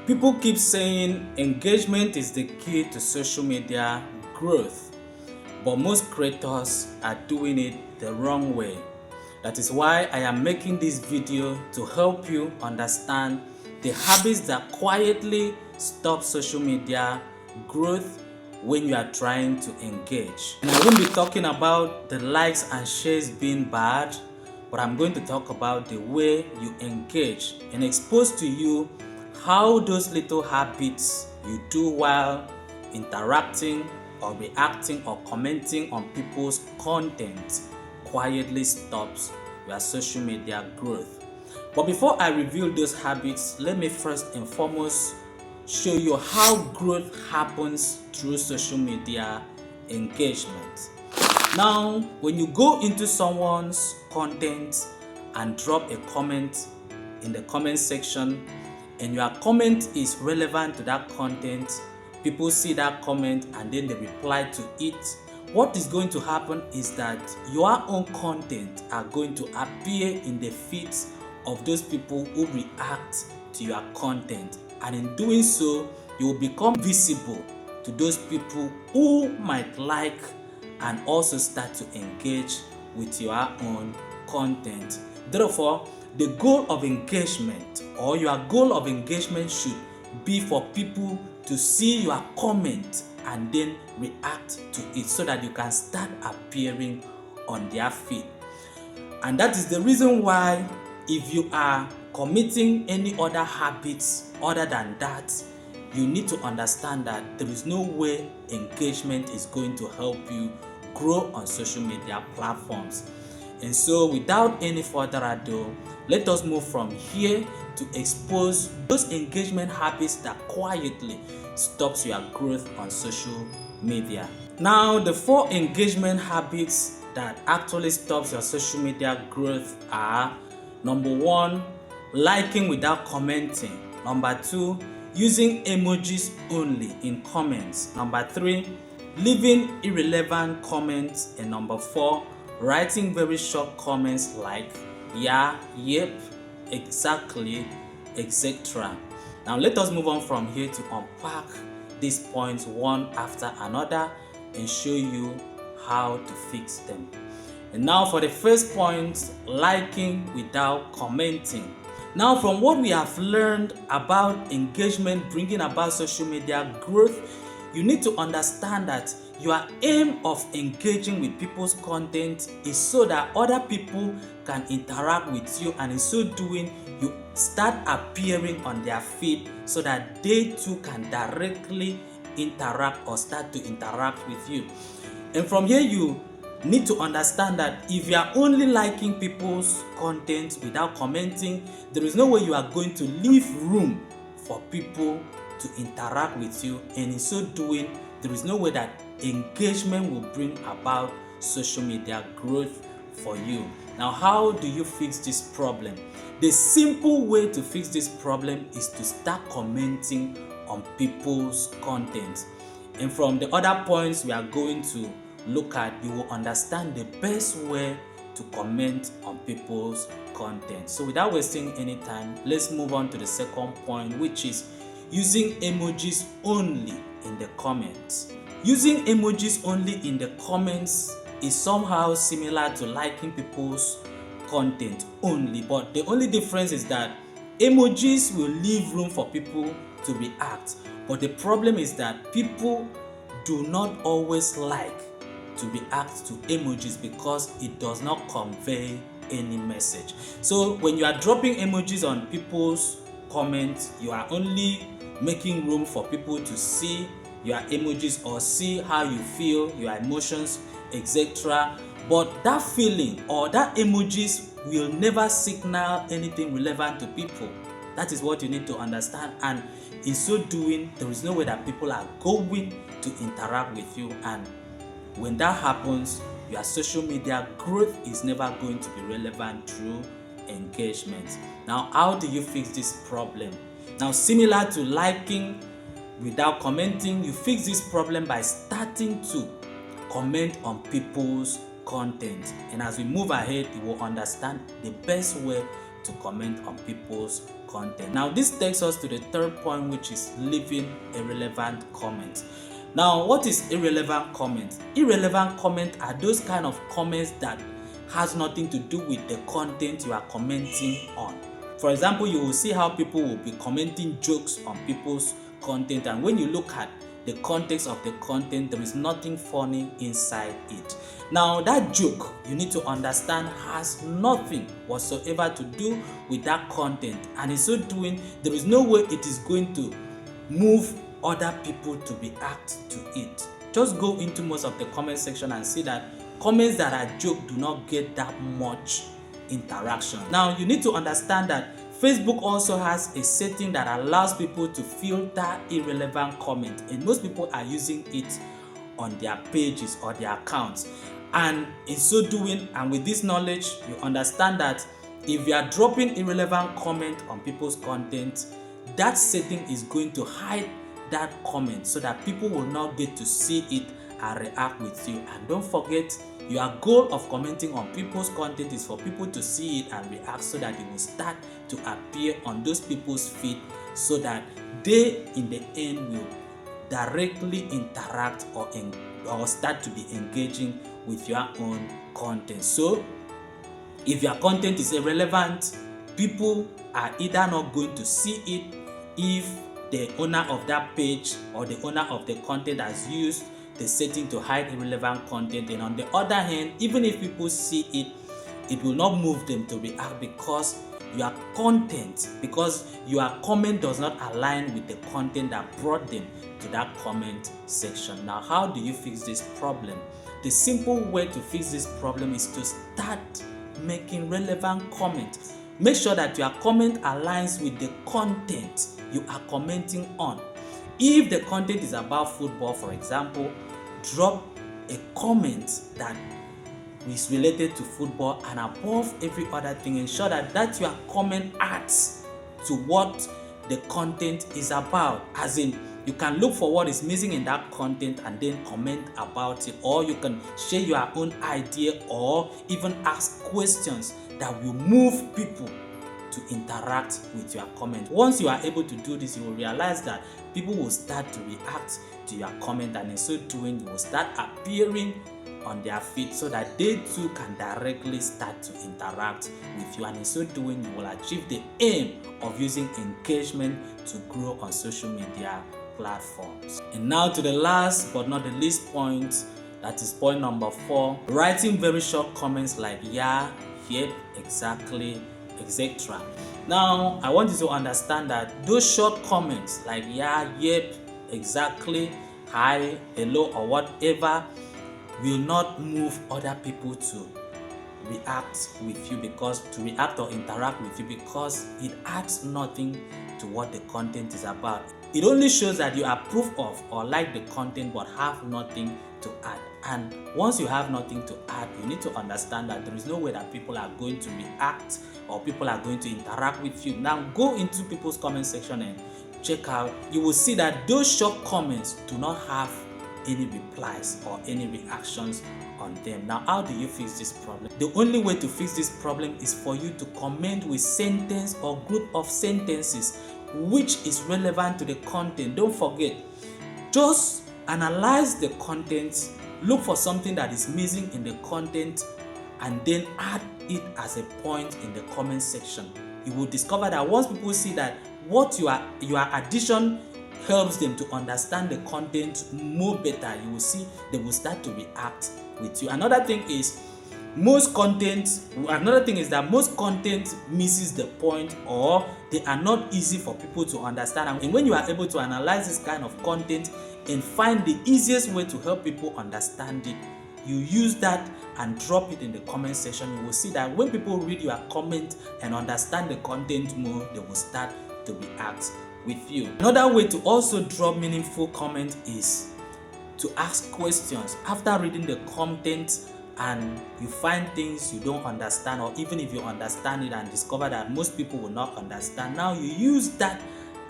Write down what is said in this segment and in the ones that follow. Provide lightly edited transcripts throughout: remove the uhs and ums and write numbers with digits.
People keep saying engagement is the key to social media growth, but most creators are doing it the wrong way. That is why I am making this video to help you understand the habits that quietly stop social media growth when you are trying to engage. And I won't be talking about the likes and shares being bad, but I'm going to talk about the way you engage and expose to you how those little habits you do while interacting or reacting or commenting on people's content quietly stops your social media growth. But before I reveal those habits, let me first and foremost show you how growth happens through social media engagement. Now, when you go into someone's content and drop a comment in the comment section, and your comment is relevant to that content, people see that comment and then they reply to it, what is going to happen is that your own content are going to appear in the feeds of those people who react to your content, and in doing so you will become visible to those people who might like and also start to engage with your own content. Therefore, the goal of engagement or your goal of engagement should be for people to see your comment and then react to it so that you can start appearing on their feed. And that is the reason why if you are committing any other habits other than that, you need to understand that there is no way engagement is going to help you grow on social media platforms. And so without any further ado, let us move from here to expose those engagement habits that quietly stops your growth on social media. Now, the 4 engagement habits that actually stops your social media growth are: number 1, liking without commenting; number 2, using emojis only in comments; number 3, leaving irrelevant comments; and number 4, writing very short comments like yeah, yep, exactly, etc. Now let us move on from here to unpack these points one after another and show you how to fix them. And now for the first point, liking without commenting. Now, from what we have learned about engagement bringing about social media growth, you need to understand that your aim of engaging with people's content is so that other people can interact with you, and in so doing you start appearing on their feed so that they too can directly interact or start to interact with you. And from here you need to understand that if you are only liking people's content without commenting, there is no way you are going to leave room for people to interact with you, and in so doing there is no way that engagement will bring about social media growth for you. Now, how do you fix this problem? The simple way to fix this problem is to start commenting on people's content. And from the other points we are going to look at, you will understand the best way to comment on people's content. So without wasting any time, let's move on to the second point, which is using emojis only in the comments. Using emojis only in the comments is somehow similar to liking people's content only, but the only difference is that emojis will leave room for people to react, but the problem is that people do not always like to react to emojis because it does not convey any message. So when you are dropping emojis on people's comments, you are only making room for people to see your emojis or see how you feel, your emotions, etc. But that feeling or that emojis will never signal anything relevant to people. That is what you need to understand, and in so doing there is no way that people are going to interact with you, and when that happens, your social media growth is never going to be relevant through engagement. Now, how do you fix this problem? Now, similar to liking without commenting, you fix this problem by starting to comment on people's content. And as we move ahead, you will understand the best way to comment on people's content. Now this takes us to the third point, which is leaving irrelevant comments. Now what is irrelevant comments? Irrelevant comments are those kind of comments that has nothing to do with the content you are commenting on. For example, you will see how people will be commenting jokes on people's content, and when you look at the context of the content, there is nothing funny inside it. Now that joke, you need to understand, has nothing whatsoever to do with that content, and in so doing, there is no way it is going to move other people to react to it. Just go into most of the comment section and see that comments that are joke do not get that much interaction. Now you need to understand that Facebook also has a setting that allows people to filter irrelevant comment, and most people are using it on their pages or their accounts. And in so doing, and with this knowledge, you understand that if you are dropping irrelevant comment on people's content, that setting is going to hide that comment so that people will not get to see it and react with you. And don't forget, your goal of commenting on people's content is for people to see it and react, so that it will start to appear on those people's feed, so that they in the end will directly interact or start to be engaging with your own content. So if your content is irrelevant, people are either not going to see it if the owner of that page or the owner of the content has used the setting to hide irrelevant content, and on the other hand, even if people see it, it will not move them to react, because your content, because your comment does not align with the content that brought them to that comment section. Now, how do you fix this problem? The simple way to fix this problem is to start making relevant comments. Make sure that your comment aligns with the content you are commenting on. If the content is about football, for example, drop a comment that is related to football, and above every other thing, ensure that your comment adds to what the content is about. As in, you can look for what is missing in that content and then comment about it, or you can share your own idea, or even ask questions that will move people to interact with your comment. Once you are able to do this, you will realize that people will start to react to your comment, and in so doing, you will start appearing on their feed, so that they too can directly start to interact with you, and in so doing, you will achieve the aim of using engagement to grow on social media platforms. And now to the last but not the least point, that is point number 4, writing very short comments like yeah, yep, exactly, etc. Now I want you to understand that those short comments like yeah, yep, exactly, hi, hello, or whatever will not move other people to react with you, because to react or interact with you, because it adds nothing to what the content is about. It only shows that you approve of or like the content but have nothing to add. And once you have nothing to add, you need to understand that there is no way that people are going to react or people are going to interact with you. Now go into people's comment section and check out. You will see that those short comments do not have any replies or any reactions on them. Now, how do you fix this problem? The only way to fix this problem is for you to comment with sentence or group of sentences which is relevant to the content. Don't forget, just analyze the content, look for something that is missing in the content, and then add it as a point in the comment section. You will discover that once people see that what your addition helps them to understand the content more better, you will see they will start to react with you. Another thing is most content misses the point, or they are not easy for people to understand. And when you are able to analyze this kind of content and find the easiest way to help people understand it, you use that and drop it in the comment section. You will see that when people read your comment and understand the content more, they will start to react with you. Another way to also drop meaningful comment is to ask questions. After reading the content and you find things you don't understand, or even if you understand it and discover that most people will not understand, now you use that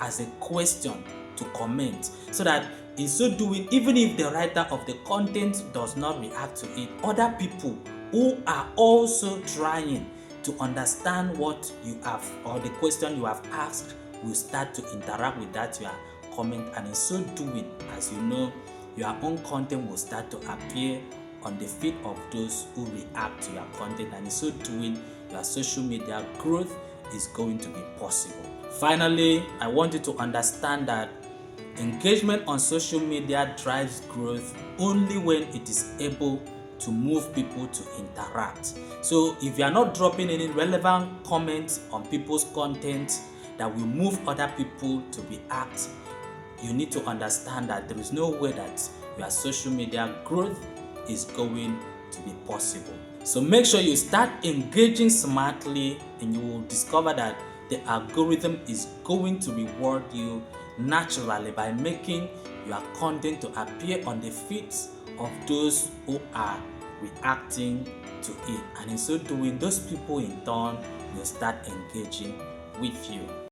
as a question to comment, so that in so doing, even if the writer of the content does not react to it, other people who are also trying to understand what you have or the question you have asked will start to interact with that your comment, and in so doing, as you know, your own content will start to appear on the feed of those who react to your content, and in so doing, your social media growth is going to be possible. Finally, I want you to understand that engagement on social media drives growth only when it is able to move people to interact. So if you are not dropping any relevant comments on people's content that will move other people to react, you need to understand that there is no way that your social media growth is going to be possible. So make sure you start engaging smartly, and you will discover that the algorithm is going to reward you naturally by making your content to appear on the feeds of those who are reacting to it, and in so doing, those people in turn will start engaging with you.